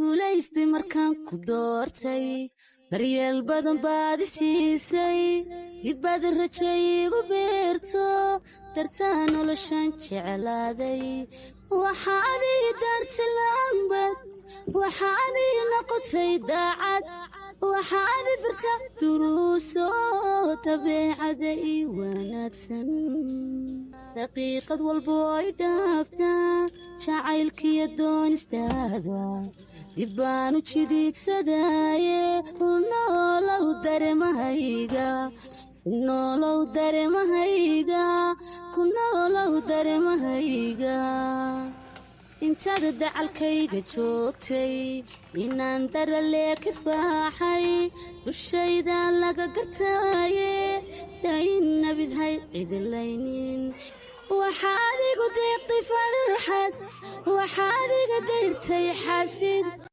guulaystay markaan ku doortay daryeel badan baad i siisay dibbaad rajay igu beerto dartaa noloshaan jeclaaday waxaad ii daartay lambad waxaad ii noqotay daacad waxaad i barta duruuso dabeecada ii wanaagsan daqiiqad walbo ay dhaaftaa jacaylkiyo doonistaada dib baan u jidigsadaaye u noolow dareemahayga ku noolow dareemahayga intaada dacalkayga joogtay inaan daralee kifaaxay dushayda laga gartaaye dayn nabidhay cidilaynin waxaad igu deeqtay farxad waxaad iga dayrtay xasid